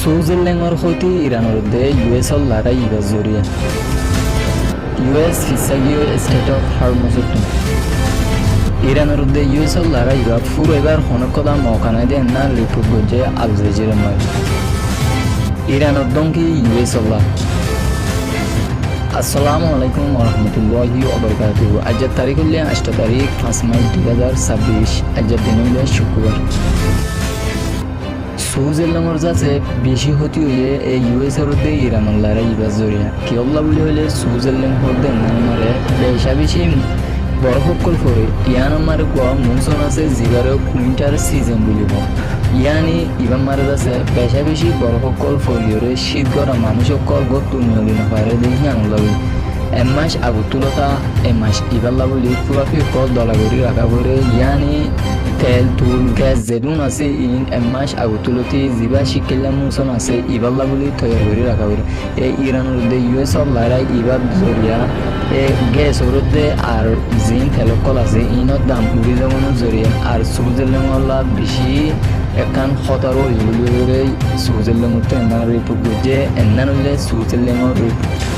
সুইজারল্যান্ডের সৈতে ইরানের মধ্যে ইউএসর লড়াই ইবার জরিয়া ইউএস ফিসাগীয় স্টেট অফ হরমুজত ইরানের মধ্যে ইউএসর লড়াই ইবার পুরো এবার হনকদা মকানায় দেন না রিপোর্ট করছে আল জাজিরা নয় ইরানের দঙ্কি ইউএসর আসসালামু আলাইকুম ওরহমতুল্লাহি ওবারাকাতুহু আজকের তারিখ হল 8 তারিখ 5 মার্চ 2026 আজকের দিন হল শুক্রবার সুইজারল্যান্ডের যাচ্ছে বেশি হতে হইলে এই ইউএসের মধ্যে ইরানের লড়াই ইবার জরিয়া কি অল্লা বলে হইলে সুইজারল্যান্ড হতে নামারে বেশা বেশি বরফকল ফরে ইয়ান আমার কোয়া মৌসুম আছে জিগারে উইন্টার সিজন বলিব ইয়ানি ইবান মারে আছে বেশা বেশি বরফকল ফরিয়রে শীত গরা মানুষকল গত্তু নিয়লিন পারে দেখি আনলা বলি এমাস আগুতুলতা এমাস ইবাল্লা বলি পুরাফি কল দলাগরি রাখা পরে ইয়ানি তেল তুল গ্যাস যেদুন আছে ইন এমাস আগুতুলতি জিবা শিকিল্লা মৌসুম আছে ইবাল্লা বলি তৈরি করে রাখা পরে এই ইরানের মধ্যে ইউএসর লড়াই ইবার জরিয়া গ্যাস ওরতে আর জিন তেলকল আছে ইনত দাম উড়ি যাওয়ানোর জরিয়া আর সুইজারল্যান্ড বেশি একান খতর হইলে সুইজারল্যান্ড এনার রিপোর্ট করছে এনার হইলে সুইজারল্যান্ডের রিপোর্ট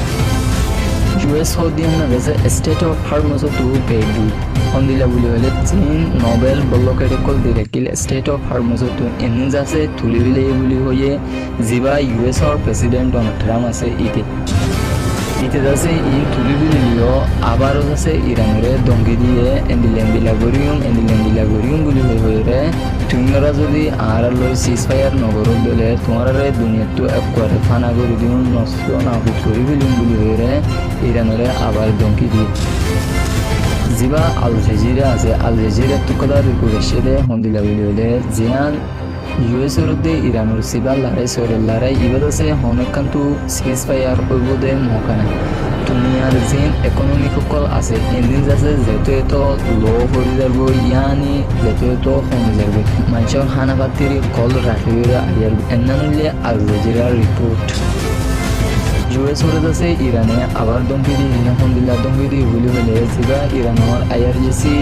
ইউএস হদিয়ান গেছে স্টেট অফ হরমুজত পেডি হন্দিলা বলি হলে চীন নোবেল বল্লকেটকল দিরেকিল স্টেট অফ হরমুজত এনিজ আছে তুলি বিলে বলি হয়ে জিবা ইউএসর প্রেসিডেন্ট ডোনাল্ড ট্রাম্প আছে ইতে যাচ্ছে ই তুলি বিলিও আবারও যাচ্ছে ইরানের দঙ্গি দিয়ে এন্ডিল্যান্ডিলা গরিয়ম বলি হয়ে তুমরা যদি আর লই সিজফায়ার নগর দিলে তোমার দুনিয়াটো একবারে ফানা করে দিও নষ্ট না করি বিলিয়ন বলি হয়ে ইরানের আবার দঙ্গি দিয়ে জিবা আল জাজিরা আছে আল জাজিরা তুকদার রিপোর্টে হন্দিলা বলি হলে জিয়ান ইউএসের মধ্যে ইরানের সিবা লড়াই এবার আছে অনেকখান্তু সিজফায়ার ওইবোধে মকানা দুনিয়ার যেন ইকোনমিক কল আছে এন্দিন আছে যেহেতু এত লো করে যাবো ইয়ানি যেহেতু এত কমে যাবে মানুষের হানাপাতির কল রাখি আয়ার এনানলে আল জাজিরার রিপোর্ট ইউএসের আছে ইরানে আবার দমকি দিয়ে হন্দিল্লা দমকি দিয়ে বলি হলে যেটা ইরানের আইআরজিসি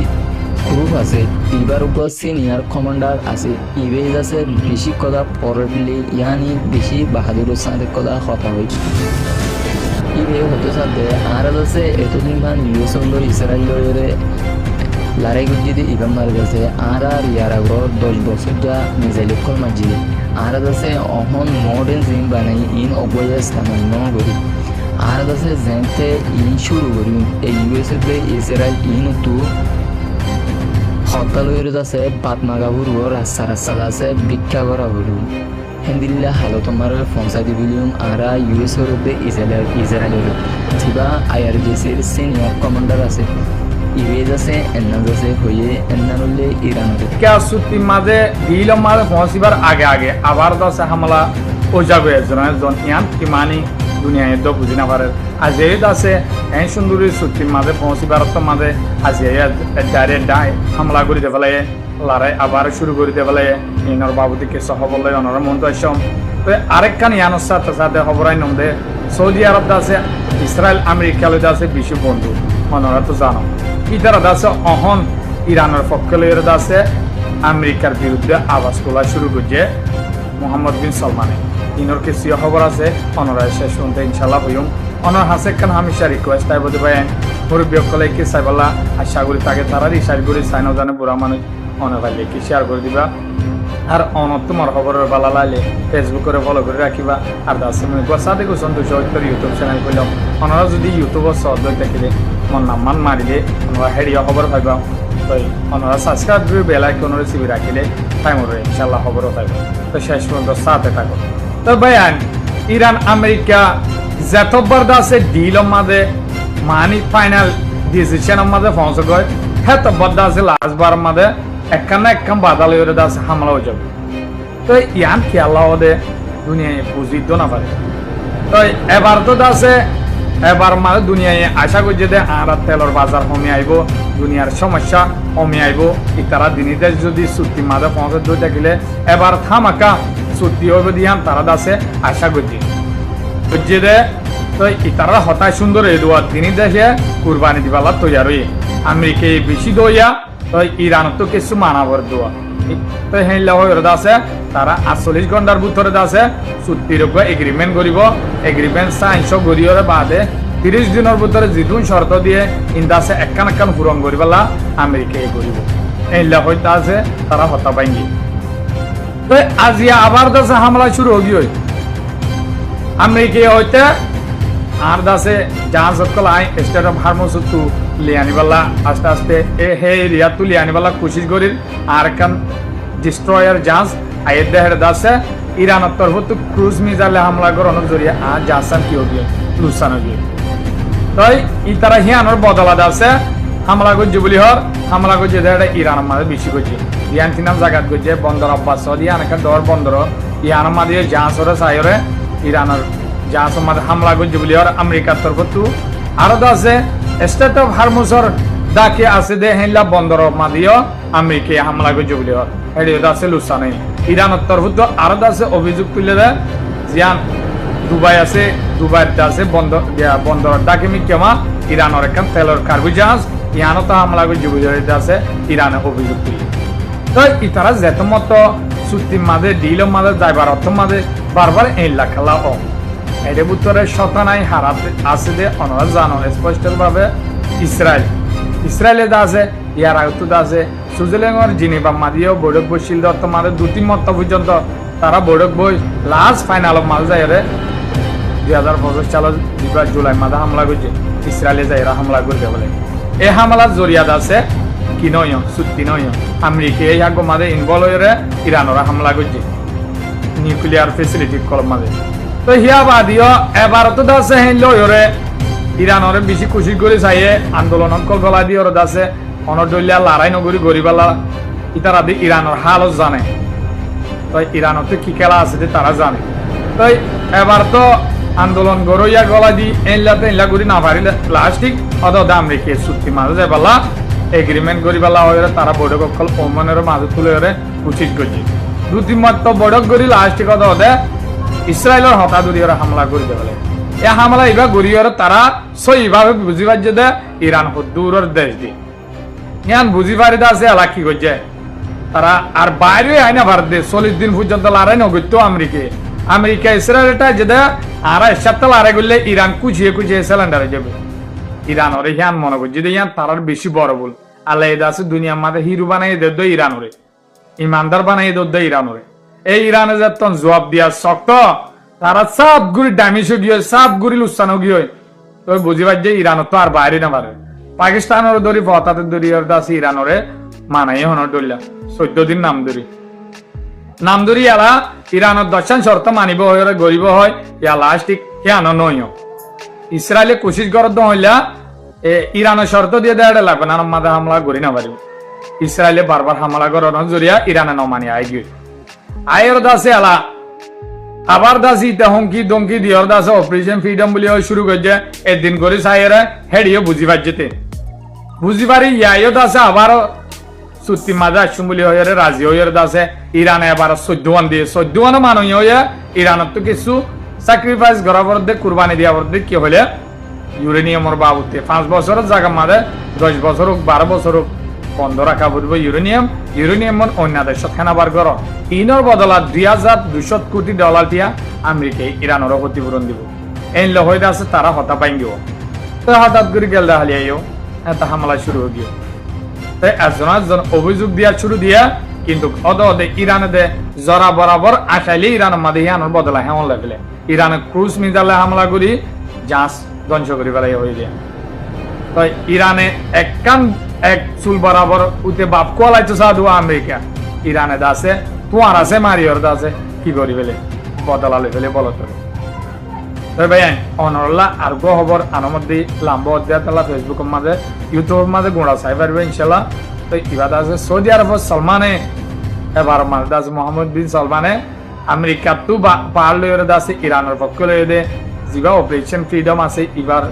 গ্রুপ আছে ইবার উপর সিনিয়র কমান্ডার আছে ইবেজ আছে বেশি কথা পরলি ইয়ানি বেশি বাহাদুরের সাথে কথা হই ইবে হতে সাথে আর আছে এতদিন ভান ইউএস হলো ইসরায়েলের লড়াই গুজিতে ইবান মারা গেছে আর ইয়ার আগর 10 বছর যা মিসাইল কল মাজিলে আর আছে অহন মডার্ন জিম বানাই ইন অবয়াস কামান করি আর আছে যেতে ইন শুরু করি এই ইউএস এ ইসরায়েল ইন তো হতালয়ের আছে পাতমাগাবুর রাস্তা আছে ভিক্ষা করা হলো হেন্দিল্লা হালো তোমার ফোনসা দিবিলিয়ম আর ইউএসের মধ্যে ইসরায়েলের জিবা আইআরজিসির সিনিয়র কমান্ডার আছে ইবেজ আছে এন্নাজ আছে হয়ে এন্নানুল্লে ইরানের সুতি মাঝে দিল মাঝে পৌঁছিবার আগে আবার দশে হামলা ওজাগো একজন ইয়ান কিমানি দুনিয়ায় তো বুঝি না পারে আজ এই আছে এই সুন্দরী সুতির মাঝে পৌঁছিবার তো মাঝে আজ ডাইরেক্ট হামলা করিতে ফেলে লড়াই আবার শুরু করিতে ফেলে ইনর বাবুদিকে সহ বলে অনর মন্তম তো আরেকখান ইয়ানোর সাথে সাথে খবরাই নমদে সৌদি আরব আছে ইসরায়েল আমেরিকা লইতে আছে বিশ্ব বন্ধু অনরা তো জানো ইতারা আছে অহন ইরানের পক্ষ লইরে আছে আমেরিকার বিরুদ্ধে আওয়াজ তোলা শুরু করছে মোহাম্মদ বিন সালমানে ইনর কিছু খবর আছে অনরায় শেষ শুনতে ইনশাল্লাহ হইম অনর হাসে খান হামেশা রিকোয়েস্ট তাই বলতে পারেন মুরব্বীকলে কি চাইবলা আশা করি তাকে তারা রিসার্চ করে চাইনা জানে বুড়া মানুষ অনভাইলে কি শেয়ার করে দিবা আর অনত তোমার খবরের বালা লাইলে ফেসবুকে ফলো করে রাখিবা আর দাস গোসাদে সন্তোষ ইউটিউব চ্যানেল করলাম ওনারা যদি ইউটিউবর সহজ থাকিলে মন নাম্মান মারিলে ওনারা হেডিও খবর পাইবা তো ওনারা সাবস্ক্রাইব করে বেল আইকনের চিবি রাখিলে টাইম হবে ইনশাল্লাহ খবরও পাইবা তো শেষ পর্যন্ত সাথে থাকো তো ভাইয়ান ইরান আমেরিকা যতবার আছে ডিলের মাঝে মানি ফাইনাল ডিসিশনের মাঝে পৌঁছে গয় হ্যাঁ তব্বর আছে লাস্টবার মাঝে একখান বাদাল হয়ে আছে হামলা হয়ে যাবে তো ইয়ান খেয়াল দে দুনিয়ায় বুঝিত না পারে তো এবার তো আছে এবার মানে দুনিয়ায় আশা করছে যে আর তেলের বাজার কমে আইব দুনিয়ার সমস্যা কমে আইব ইতারা দিনীদের যদি চুক্তি মাঝে পৌঁছে দিয়ে থাকিলে এবার থামাকা চুক্তি হবে দিয়ান তারা আছে আশা করছে বুঝছে দে তো ইতারা হতায় সুন্দর এই দোয়া দিনী দেখে কুরবানি দিবালা তৈরি আমেরিকায় বেশি দইয়া তো ইরান তো কিছু মানাবার দোয়া তো হেইলা হয়ে আছে তারা 48 ঘন্টার ভিতরে আছে চুক্তির উপর এগ্রিমেন্ট করিব এগ্রিমেন্ট সাইন্স করিওর বাদে 30 দিনের ভিতরে যিদুন শর্ত দিয়ে ইন্দাসে একখান পূরণ করিবেলা আমেরিকা এ করিব হেইলা হইতে আছে তারা হতা পাইনি তো আজি আবার দাসে হামলা শুরু হই আমেরিকা হইতে আর দাসে জাহাজ সকল আই স্টেট অফ হারমোস টু লিয়ানিবালা আস্তে আস্তে হে এরিয়া তুলি আনিবালা কোশিশ করিল আর কান ডিস্ট্রয়ার জাহাজ আয়ের দেহের দাসে ইরানের তরফ তো ক্রুজ মিসাইলে হামলা করানোর জরিয়া আর জাহাজ কি হবে লুসানো গিয়ে তাই ই তারা হিয়ানোর বদলা দাসে হামলা করছে বলি হর হামলা করছে দেহটা ইরানের মাঝে বেশি করছে ইয়ান তিনাম জায়গা করছে বন্দর আব্বাস দিয়ে অনেক ডর বন্দর ইয়ানের মাঝে জাহাজরে সাইরে ইরানের জাহাজের মাঝে হামলা করছে বলি হর আমেরিকার তরফ তো আরো দাসে স্টেট অফ হারমোসর ডাকে আছে দে হেলা বন্দর মাদিও আমেরিকা হামলা করছে বলি হর এডিও দাসে লুসানে ইরানের তরফ তো আরো দাসে অভিযোগ তুলে দেয় জিয়ান দুবাই আছে দুবাইর আছে বন্দর ডাকে মিকেমা ইরানের একখান তেলের কার্গো জাহাজ ইয়ানো তো হামলা করছে বলি আছে ইরানে অভিযোগ তুলে তো ইতারা যেত মতো চুক্তির মাঝে ডিলের মাঝে যাইবার অর্থ মাঝে বারবার এই খেলা ও এর ভিতরে শতানাই হারাতে আছে যে অনরা জানো স্পষ্টভাবে ইসরায়েলে আছে ইয়ার আয়ত্ত আছে সুইজারল্যান্ডের জিনিভা মাদিও বৈঠক বসিল অর্থ মাঝে 2-3 মত পর্যন্ত তারা বৈঠক বই লাস্ট ফাইনাল মাঝে যায় 2025 সালের জুলাই মাঝে হামলা করছে ইসরায়েলে যাই এরা হামলা করতে বলে এই হামলার জরিয়াদ আছে কি নয় চুক্তি নয় আমেরিকা এই আগ মাঝে ইনভলভ হয়ে ইরানরা হামলা করছে নিউক্লিয়ার ফেসিলিটি কলম মাঝে তো হিয়া বাদিও এবার তো দাসে হেন লয়রে ইরানরে বেশি খুশি করে চাইয়ে আন্দোলন কল গলা দিয়ে ওর দাসে অনডলিয়া লড়াই নগরী গরিবালা ইতারা দি ইরানের হালত জানে তো ইরানত কি খেলা আছে তারা জানে তো এবার তো আন্দোলন গরইয়া গলা দি এনলা করি না পারিলে প্লাস্টিক অদ আমেরিকা চুক্তি মাঝে যায় পালা এগ্রিমেন্ট করিবালা হয়ে তারা বৈঠক কল ওমানের মাঝে তুলে হয়ে উচিত করছে 2-3 মাত্র বৈঠক করি লাস্টিক অদ ইসরায়েলের হতাদুরিয়র হামলা করে দেবে এই হামলা এবার গরিয়র তারা সইভাবে বুঝি পারছে দে ইরান দূরের দেশ দি ইয়ান বুঝি পারি আছে এলা কি করছে তারা আর বাইরে আইনা ভারত দেশ 40 দিন পর্যন্ত লড়াই নগত্য আমেরিকা ইসরায়েলটা যে আর এক সপ্তাহ লড়াই করলে ইরান কুচিয়ে সিলিন্ডারে যাবে ইরান ওরে ইয়ান মনে করছে যে ইয়ান তারার বেশি বড় বল আল্লাহ এদা আছে দুনিয়ার মাঝে হিরু বানাই দেদ ইরান ওরে ইমানদার বানাই দেদ ইরান ওরে এই ইরানে যে তখন জবাব দিয়া শক্ত তারা সব গুড়ি ড্যামেজ গিয়ে সব গুড়ি লুসানো গিয়ে তো বুঝিবার যে ইরান তো আর বাইরে না পারে পাকিস্তানের দরি ভতাতের দরি আছে ইরানরে মানাই হনর দরিয়া 14 দিন নাম ধরি এলা ইরানের দর্শন শর্ত মানিব হয়ে গরিব হয় ইয়া লাস্টিক হিয়ানো নয় ইসরায়েলে কোশিশ করত হইলা ইরানের শর্ত দিয়ে দেয় লাগবে না মাদা হামলা করি না পারিব ইসরায়েলে বারবার হামলা করানোর জরিয়া ইরানে নমানি আই গিয়ে আয়ের দাসে আলা আবার দাসি হুমকি দমকি দিয়র দাসে অপারেশন ফ্রিডম বলে শুরু করছে একদিন করে সাইরে হেডিও বুঝি পারছে বুঝি পারি ইয়াইও দাসে আবার চুক্তি মাঝে আসুন বলে হয়ে রাজি হয়ে দাসে ইরানে এবার 14 দিয়ে 14 মানুষ হয়ে ইরানত তো কিছু স্যাক্রিফাইস করার পর কুরবানি দেওয়ার পর কি হলে ইউরেনিয়ামের বাবুতে 5 বছরের জায়গা মাঝে 10 বছর হোক 12 বছর হোক বন্ধ রাখা পড়ব ইউরেনিয়াম অন্য দেশত খেনাবার কর ইনর বদলা $2,200 কোটি টিয়া আমেরিকায় ইরানের ক্ষতিপূরণ দিব এই হয়ে আছে তারা হতা পাই গিয়ে তো হঠাৎ করে গেল হালিয়াইও এটা হামলা শুরু হয়ে গিয়ে তাই একজন অভিযোগ দিয়া শুরু দিয়া কিন্তু ইরানে দে জরা বরাবর আসাইলে ইরানের মাঝে ইয়ানোর বদলা হামলা ফেলে ইরানে ক্রুজ মিসাইলে হামলা করি জাহাজ ধ্বংস করে ফেলাই হয়ে যায় তো ইরানে এক চুল বরাবর উতে বাপ কোয়ালাইতো সাধু আমেরিকা ইরানে দাসে তোমার আছে মারিয়র দাসে কি করি ফেলে বদলালে ফেলে বলো তো ভাই অনরলা আর গো খবর আনার মধ্যে লাম্বা অধ্যায় তালা ফেসবুকের মাঝে ইউটিউবের মাঝে গোড়া চাই পারবে ইনশাল্লাহ তো ইবাদ আছে সৌদি আরবত সলমানে এবার মাঝে আছে মোহাম্মদ বিন সলমানে আমেরিকা তো পাহাড় লইরে আছে ইরানের পক্ষ লইয়ে দে যা অপারেশন ফ্রিডম আছে এবার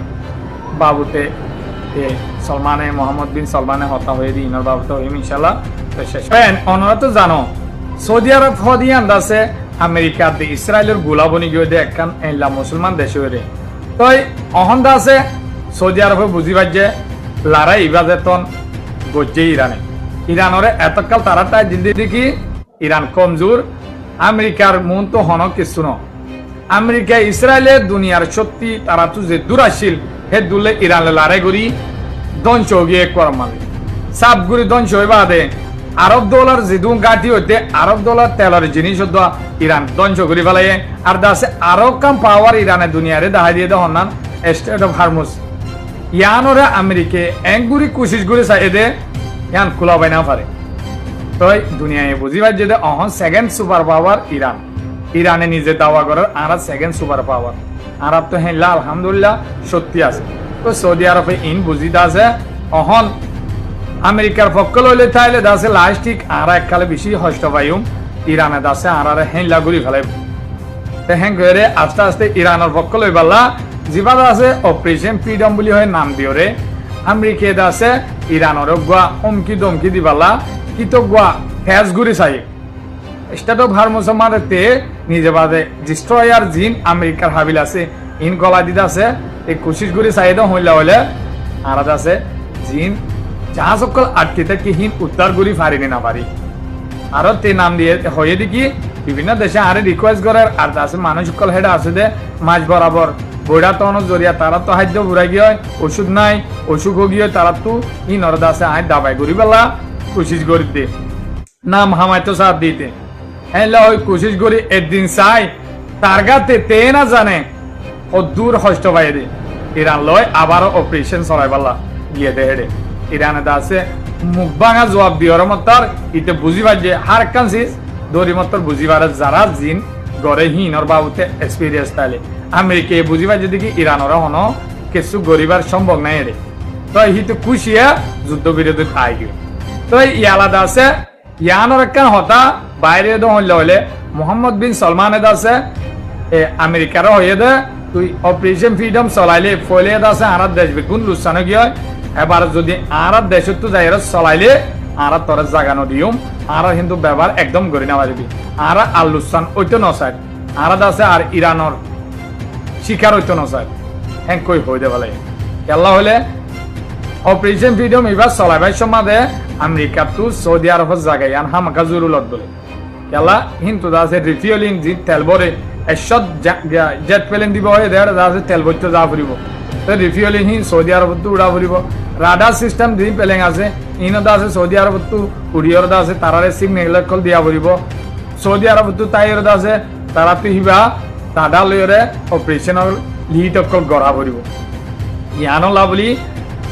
বাবুতে সলমানে মোহাম্মদ বিন সলমানে হতা হয়ে দি ইনার বাবুতে হইম ইনশাল্লাহ তো শেষ অনরা তো জানো সৌদি আরব হদি আন্দাছে আমেরিকা দি ইসরায়েলের গোলাবনি গিয়ে দে একখান এলা মুসলমান দেশে হয়ে তো অহন্দা আছে সৌদি আরবে বুঝি পাচ্ছে লড়াই ইবাদেতন গজ্জে ইরানে ইরানরে এতকাল তারাটা জিন্দি কি ইরান কমজোর আমেরিকার মন তো হন কিছু ন আমেরিকা ইসরায়েলে দুনিয়ার সত্যি তারা তো যে দূরাশীল হে দুলে ইরানে লড়াই করি ধ্বংস গিয়ে করমালে সাপ গুড়ি ধ্বংস হয়ে বাদে আরব ডলার যেদু গাঠি হইতে আরব ডলার তেলের জিনিস ইরান ধ্বংস করে ফেলাই আর দাসে আরো কাম পাওয়ার ইরানে দুনিয়ারে দেখা দিয়ে দেওয়া হন স্টেট অফ হারমুস ইয়ানরে আমেরিকে একগুড়ি কোশিশ করে চাই দে ইয়ান খোলা পাই না পারে তো দুনিয়ায় বুঝি পাই যে অহন সেকেন্ড সুপার পাওয়ার ইরান ইরানে নিজে দাওয়া করার আর সেকেন্ড সুপার পাওয়ার আর তো হ্যাঁ আলহামদুলিল্লাহ সত্যি আছে তো সৌদি আরবে ইন বুঝিতে আছে অহন আমেরিকার পক্ষ লইলে তাইলে দাসে লাস্টিক আর এককালে বেশি হষ্ট পাইম ইরানে দাসে আর হ্যাঁ লাগুরি ফেলাই হ্যাঁ করে আস্তে আস্তে ইরানের পক্ষ লই পাল্লা জিবাদ আছে অপারেশন ফ্রিডম বলি হয় নাম দিও রে আমেরিকা দাসে ইরানের গোয়া হুমকি দমকি দিবালা কিন্তু গোয়া ফেস ঘুরি চাই স্টেট অফ হারমুস মারতে নিজে বাদে ডিস্ট্রয়ার জিন আমেরিকার হাবিল আছে ইন গলা দিতে আছে এই কোশিশ করে চাই দাও হইলা হইলে আর আছে জিন জাহাজ সকল আটকিতে কি হিন উত্তর গুলি ফারিনি না পারি আরো তে নাম দিয়ে হয়ে দেখি বিভিন্ন দেশে আরে রিকোয়েস্ট করার আর আছে মানুষ সকল হেডা আছে দে মাঝ বরাবর বইটা তো জরিয়া তারা তো খাদ্য বুড়াই গিয়ে ওষুধ নাই অসুখ গিয়ে তারা তো ই নরদা আছে আয় দাবাই করি বেলা কোশিশ করি দে নাম হামাই তো সাথ দিতে হ্যাঁ ওই কোশিশ করি একদিন চাই তার গাতে তে না জানে ও দূর হষ্ট পাই দে ইরান লয় আবারও অপারেশন চলাই পাল্লা গিয়ে দে হেডে ইরানে আছে মুখ ভাঙা জবাব দিওর মতর ইতে বুঝিবার যে হার কান্সিস দরি মতর বুঝিবার যারা জিন গড়ে হিনর বাবুতে এক্সপিরিয়েন্স তাইলে আমেরিকা বুঝিবার যদি কি ইরানর হন কিছু গরিবার সম্ভব নাই রে তো হিতে খুশিয়া যুদ্ধ বিরোধী আই গিয়ে তো ইয়ালাদা আছে ইয়ানর একখান হতা বাইরে হইলে মোহাম্মদ বিন সলমান আছে আমেরিকারও হয়ে দে তুই অপারেশন ফ্রিডম চলাইলে ফলে আছে আর দেশ বেগুন লুসানো গিয়ে এবার যদি আর দেশত তো যাই চলাইলে আর তোর জাগানো দিও আর কিন্তু ব্যবহার একদম করি না পারবি আর আল্লুসান ওইতো নসাই আর আছে আর ইরানর শিকার ওইতো নসাই হ্যাঁ কই হয়ে দে বলে কেলা হলে অপারেশন ফ্রিডম এবার চলাইবার সময় আমেরিকা তো সৌদি আরবের জায়গায় আন হামাকা জরুরত বলে কেলা কিন্তু আছে রিফিউলিং যে তেল ভরে এসব জেট প্লেন দিব হয়ে দেয় আছে তেল ভরতে যা ফুরিব রিফিউলিং হিন সৌদি আরবত তো উড়া ফুরিব রাডার সিস্টেম দি প্লেন আছে ইনদা আছে সৌদি আরবত তো উড়িয়র আছে তারারে সিগন্যাল কল দিয়া ফুরিব সৌদি আরবত তো তাইর আছে তারা তো হিবা টাডা লয়রে অপারেশনাল লিড অকল গড়া ফুরিব ইয়ানলা বলি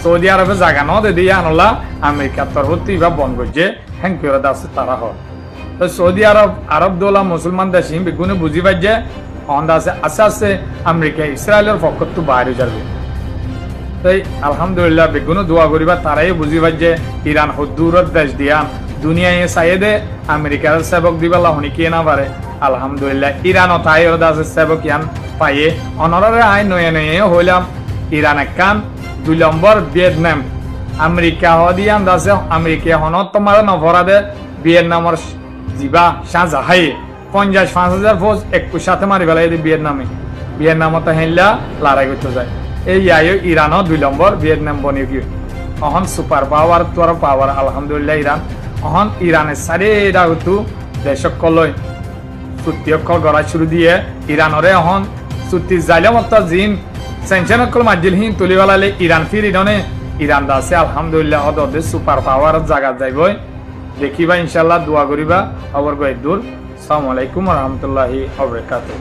সৌদি আরবে জায়গা ন দে দিয়ে আনলা আমেরিকার তরফত ইবা বন্ধ করছে হ্যাং করে আছে তারা হয় তো সৌদি আরব দোলা মুসলমান দেশ বেগুনে বুঝি পাই যে অন্ধা আছে আস্তে আস্তে আমেরিকা ইসরায়েলের পক্ষ তো বাইরে যাবে তাই আলহামদুলিল্লাহ বেগুনে দোয়া করিবা তারাই বুঝি পাই যে ইরান হদ্দুরত দেশ দিয়ান দুনিয়ায় চাইদে আমেরিকার সেবক দিবালা হনি কে না পারে আলহামদুলিল্লাহ ইরান তাই আছে সেবক ইয়ান পাইয়ে অনরে আই নয়ে নয়ে হইলাম ইরান একখান 2 নম্বর ভিয়েতনাম আমেরিকা হদিয়ান দাসে আমেরিকা হন তোমার নভরাদে ভিয়েতনামর জিবা শাহজাহাই 50,000 ফৌজ একটু সাথে মারি ফেলাই ভিয়েতনামত হেনলা লড়াই করতে যায় এই ইরানও 2 নম্বর ভিয়েতনাম বনে গিয়ে অহন সুপার পাওয়ার তোর পাওয়ার আলহামদুলিল্লাহ ইরান অহন ইরানের সারে হতো দেশক কলয় চুক্তি অক্ষর গড়া শুরু দিয়ে ইরানরে অহন চুক্তি যাইলে মত জিন স্যাংশন অক্ষর মাজিল হিন তুলি বেলালে ইরান ফির ইরানে ইরান দাসে আলহামদুলিল্লাহ অদে সুপার পাওয়ার জায়গা যাইবই দেখিবা ইনশাল্লাহ দোয়া করিবা খবর গই দূর আসসালামু আলাইকুম ওয়া রাহমাতুল্লাহি ওয়া বারাকাতুহু।